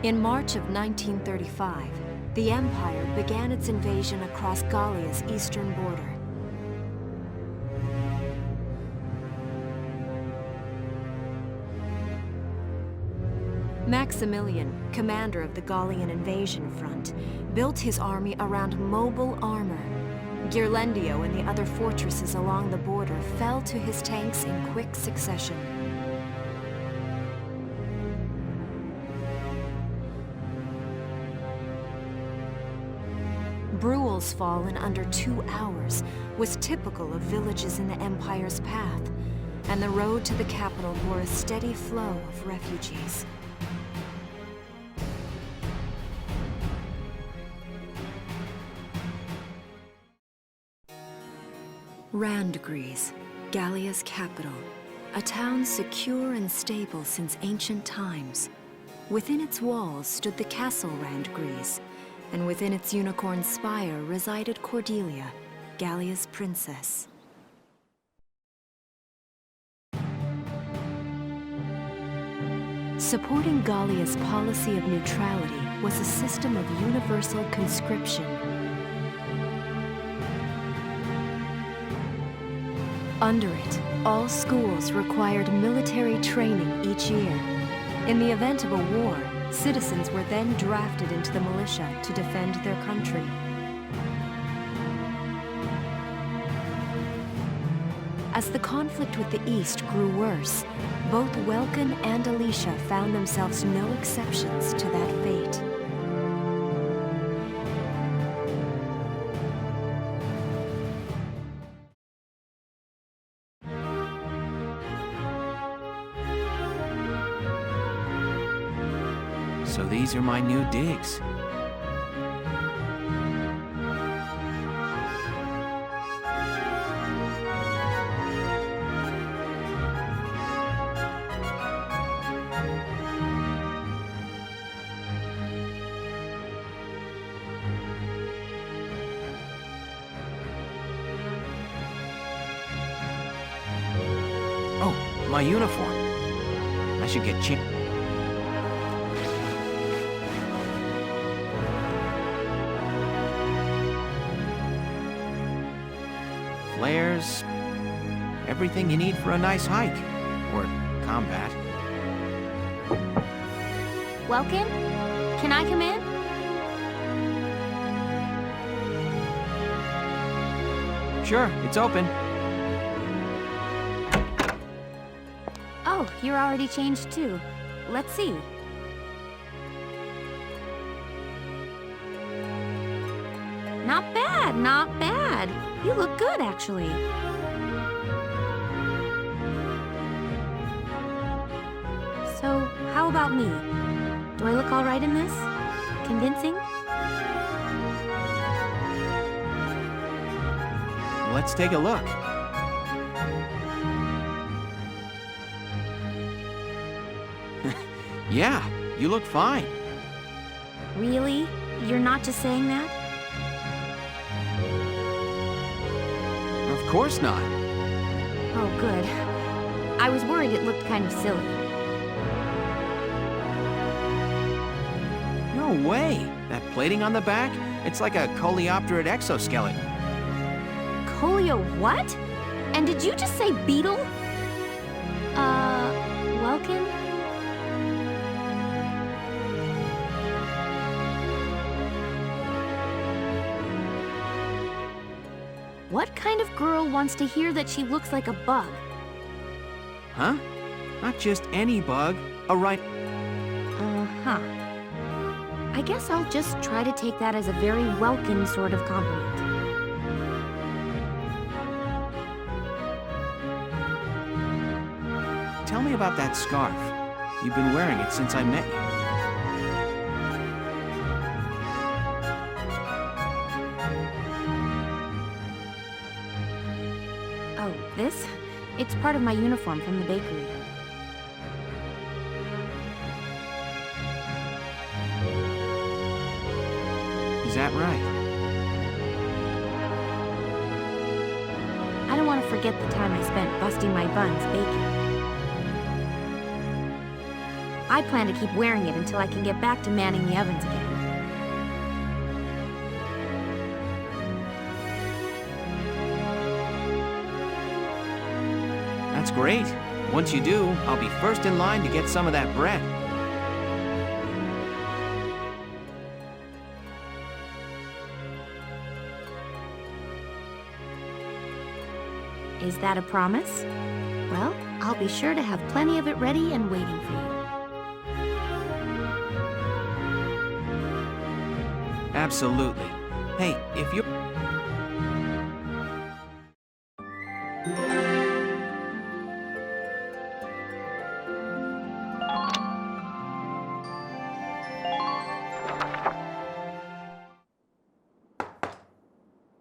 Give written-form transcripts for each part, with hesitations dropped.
In March of 1935, the Empire began its invasion across Gallia's eastern border. Maximilian, commander of the Gallian invasion front, built his army around mobile armor. Ghirlandaio and the other fortresses along the border fell to his tanks in quick succession. Bruhl's fall in under 2 hours was typical of villages in the Empire's path, and the road to the capital bore a steady flow of refugees. Randgries, Gallia's capital, a town secure and stable since ancient times. Within its walls stood the castle Randgries, and within its unicorn spire resided Cordelia, Gallia's princess. Supporting Gallia's policy of neutrality was a system of universal conscription. Under it, all schools required military training each year. In the event of a war, citizens were then drafted into the militia to defend their country. As the conflict with the East grew worse, both Welkin and Alicia found themselves no exceptions to that fate. So these are my new digs. Oh, my uniform. I should get changed. Flares, everything you need for a nice hike, or combat. Welkin? Can I come in? Sure, it's open. Oh, you're already changed too. Let's see. Not bad, not bad. You look good, actually. So, how about me? Do I look all right in this? Convincing? Let's take a look. Yeah, you look fine. Really? You're not just saying that? Of course not. Oh, good. I was worried it looked kind of silly. No way. That plating on the back, it's like a coleopterate exoskeleton. Colio what? And did you just say beetle? Welkin? What kind of girl wants to hear that she looks like a bug? Huh? Not just any bug, a right... Uh-huh. I guess I'll just try to take that as a very Welkin sort of compliment. Tell me about that scarf. You've been wearing it since I met you. Oh, this? It's part of my uniform from the bakery. Is that right? I don't want to forget the time I spent busting my buns baking. I plan to keep wearing it until I can get back to manning the ovens again. That's great. Once you do, I'll be first in line to get some of that bread. Is that a promise? Well, I'll be sure to have plenty of it ready and waiting for you. Absolutely. Hey, if you're...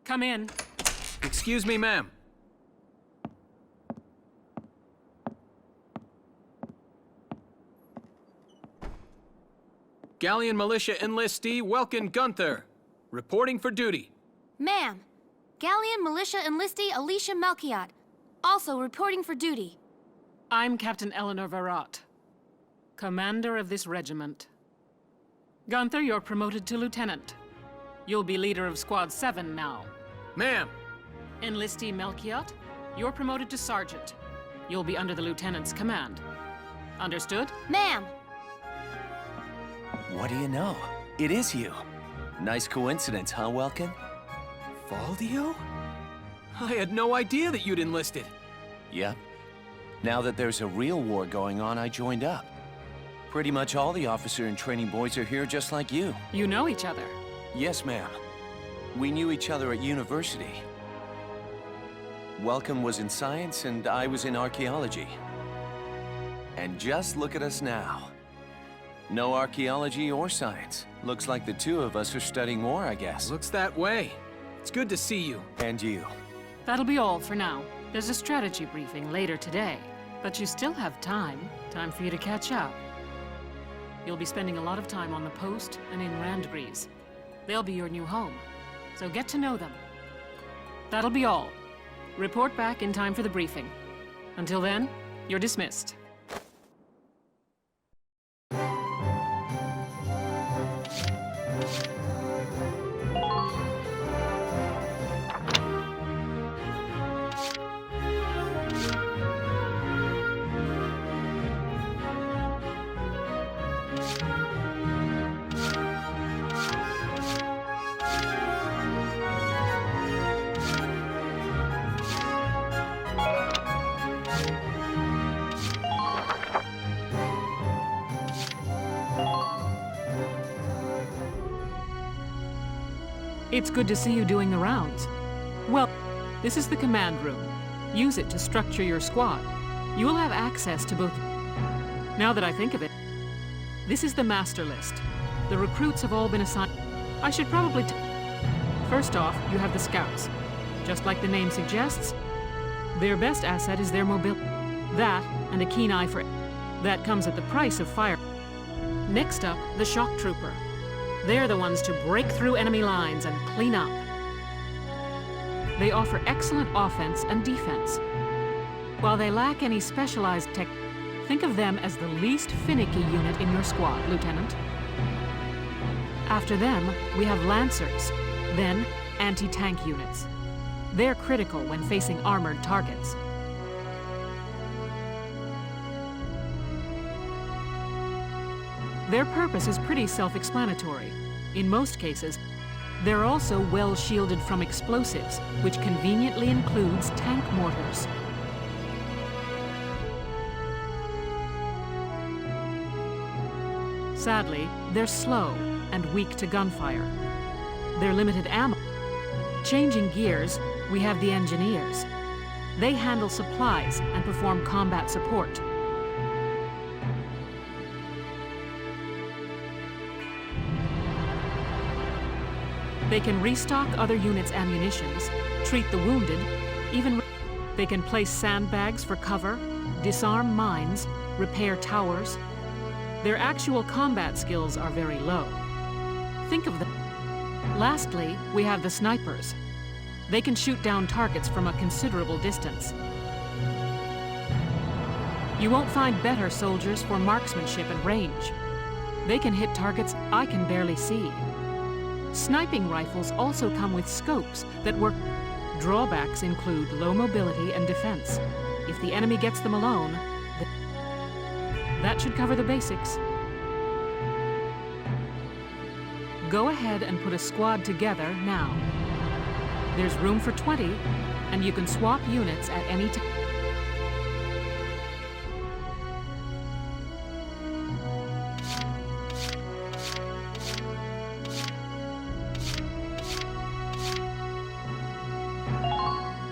Come in. Excuse me, ma'am. Galleon Militia Enlistee Welkin Gunther, reporting for duty. Ma'am, Galleon Militia Enlistee Alicia Melchiot, also reporting for duty. I'm Captain Eleanor Varrot, commander of this regiment. Gunther, you're promoted to lieutenant. You'll be leader of Squad 7 now. Ma'am. Enlistee Melchiot, you're promoted to sergeant. You'll be under the lieutenant's command. Understood? Ma'am. What do you know? It is you. Nice coincidence, huh, Welkin? Valdio? I had no idea that you'd enlisted. Yep. Now that there's a real war going on, I joined up. Pretty much all the officer and training boys are here just like you. You know each other. Yes, ma'am. We knew each other at university. Welcome was in science and I was in archaeology. And just look at us now. No archaeology or science. Looks like the two of us are studying more, I guess. Looks that way. It's good to see you. And you. That'll be all for now. There's a strategy briefing later today, but you still have time. Time for you to catch up. You'll be spending a lot of time on the post and in Randgrees. They'll be your new home, so get to know them. That'll be all. Report back in time for the briefing. Until then, you're dismissed. It's good to see you doing the rounds. Well, this is the command room. Use it to structure your squad. You will have access to both... Now that I think of it, this is the master list. The recruits have all been assigned... I should probably... First off, you have the scouts. Just like the name suggests, their best asset is their mobility. That, and a keen eye for... That comes at the price of fire. Next up, the shock trooper. They're the ones to break through enemy lines and clean up. They offer excellent offense and defense. While they lack any specialized tech, think of them as the least finicky unit in your squad, Lieutenant. After them, we have Lancers, then anti-tank units. They're critical when facing armored targets. Their purpose is pretty self-explanatory. In most cases, they're also well shielded from explosives, which conveniently includes tank mortars. Sadly, they're slow and weak to gunfire. They're limited ammo. Changing gears, we have the engineers. They handle supplies and perform combat support. They can restock other units' ammunitions, treat the wounded, even... They can place sandbags for cover, disarm mines, repair towers. Their actual combat skills are very low. Think of them. Lastly, we have the snipers. They can shoot down targets from a considerable distance. You won't find better soldiers for marksmanship and range. They can hit targets I can barely see. Sniping rifles also come with scopes that work. Drawbacks include low mobility and defense. If the enemy gets them alone, that should cover the basics. Go ahead and put a squad together now. There's room for 20, and you can swap units at any time.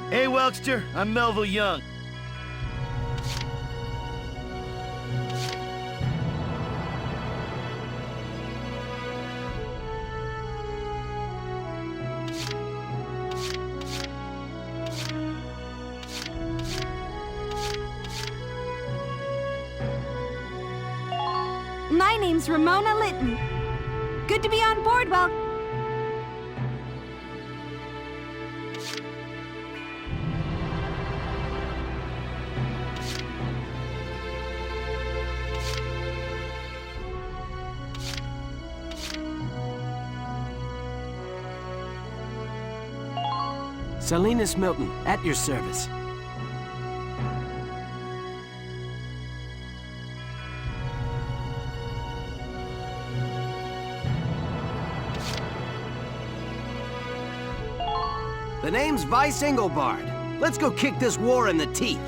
Hey, Welkster, I'm Melville Young. My name's Ramona Litton. Good to be on board, Well. Salinas Milton, at your service. The name's Vice Engelbard. Let's go kick this war in the teeth.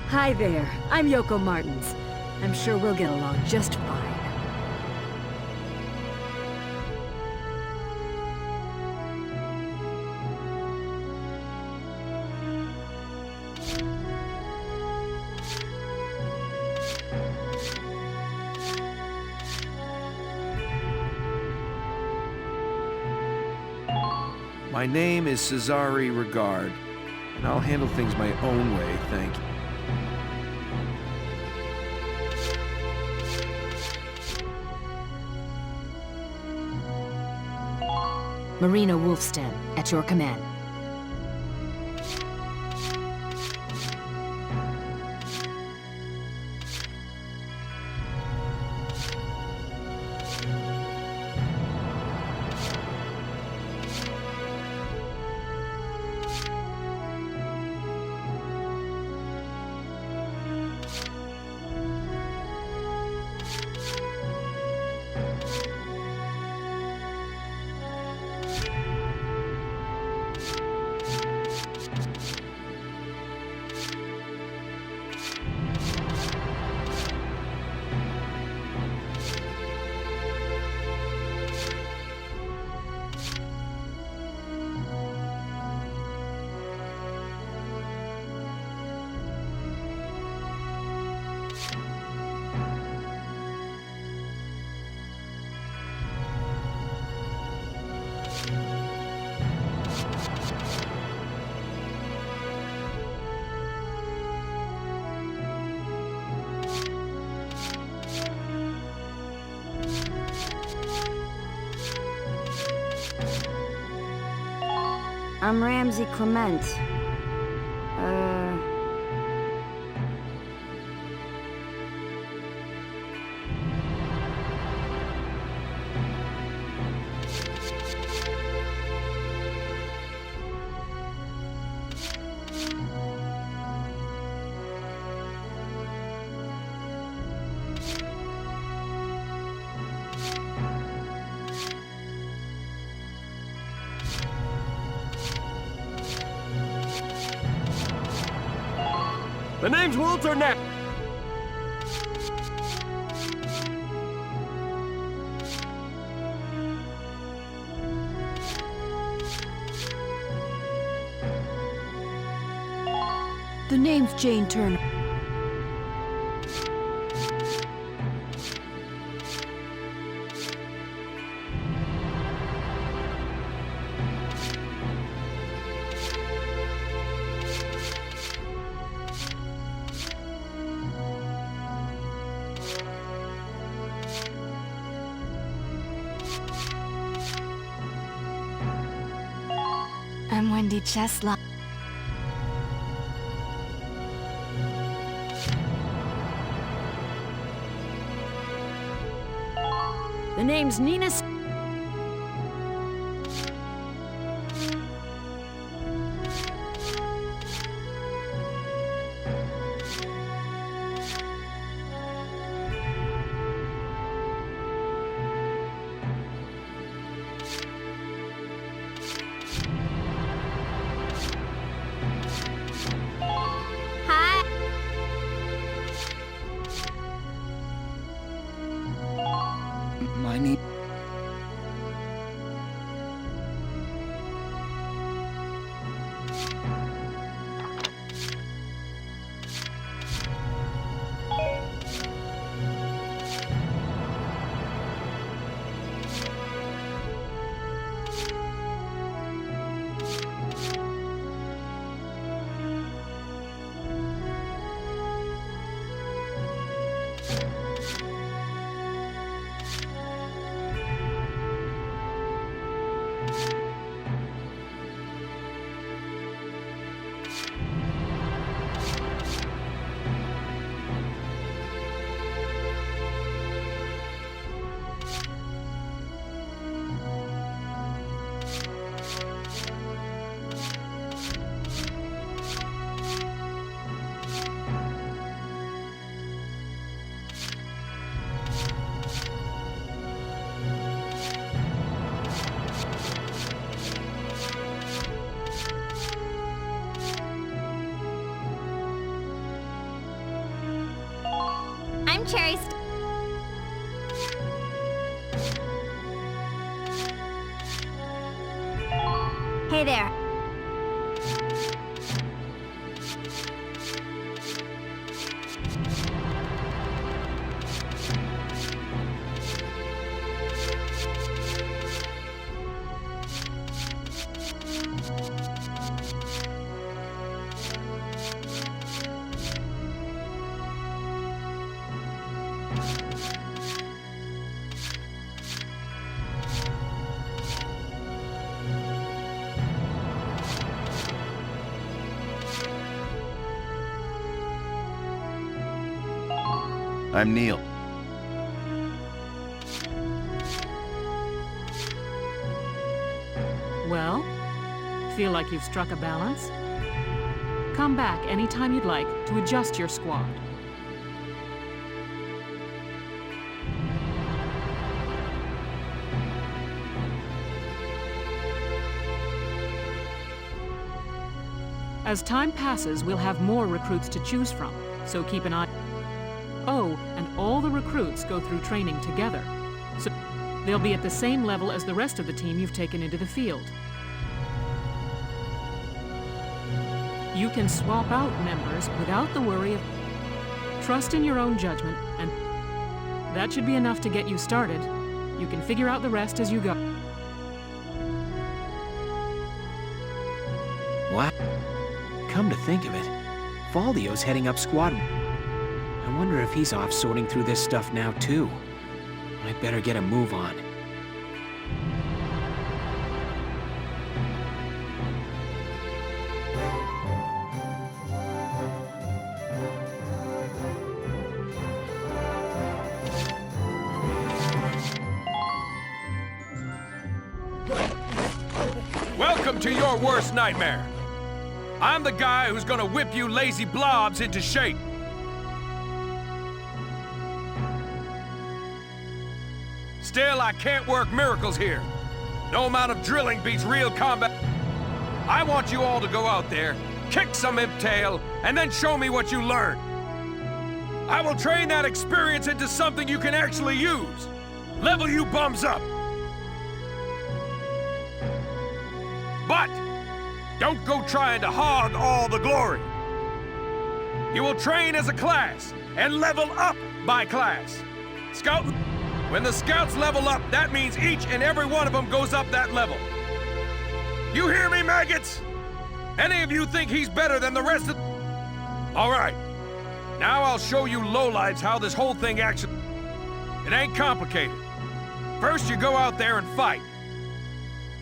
Hi there, I'm Yoko Martins. I'm sure we'll get along just fine. My name is Cesare Regard, and I'll handle things my own way, thank you. Marina Wolfston, at your command. I'm Ramsey Clement. The name's Walter Knapp. The name's Jane Turner. I'm Wendy Cheslow. The name's Nina. Hi. My name... I'm Cherry. Hey there. I'm Neil. Well, feel like you've struck a balance? Come back anytime you'd like to adjust your squad. As time passes, we'll have more recruits to choose from, so keep an eye. Oh, and all the recruits go through training together, so they'll be at the same level as the rest of the team you've taken into the field. You can swap out members without the worry of... Trust in your own judgment, and that should be enough to get you started. You can figure out the rest as you go. What? Come to think of it, Valdio's heading up squad. I wonder if he's off sorting through this stuff now, too. I'd better get a move on. Welcome to your worst nightmare. I'm the guy who's gonna whip you lazy blobs into shape. Still, I can't work miracles here. No amount of drilling beats real combat. I want you all to go out there, kick some imp tail, and then show me what you learned. I will train that experience into something you can actually use. Level you bums up. But don't go trying to hog all the glory. You will train as a class and level up by class. Scout, when the scouts level up, that means each and every one of them goes up that level. You hear me, maggots? Any of you think he's better than the rest of... All right. Now I'll show you lowlives how this whole thing actually... It ain't complicated. First, you go out there and fight.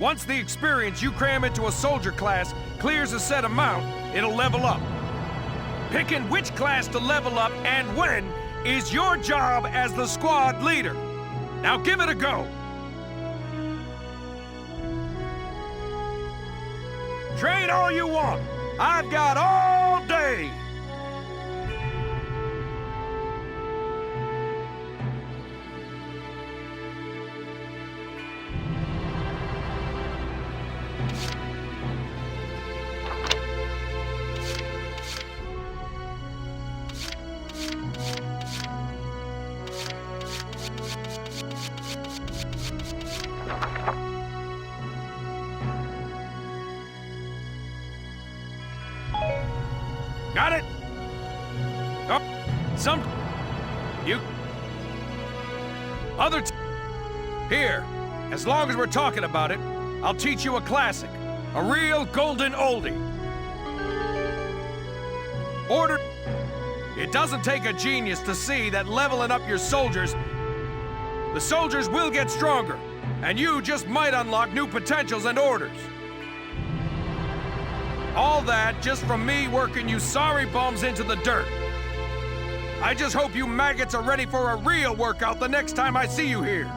Once the experience you cram into a soldier class clears a set amount, it'll level up. Picking which class to level up and when is your job as the squad leader. Now give it a go. Train all you want. I've got all day. Got it? Oh, you... Here, as long as we're talking about it, I'll teach you a classic. A real golden oldie. Order... It doesn't take a genius to see that leveling up your soldiers, the soldiers will get stronger, and you just might unlock new potentials and orders. All that just from me working you sorry bums into the dirt. I just hope you maggots are ready for a real workout the next time I see you here.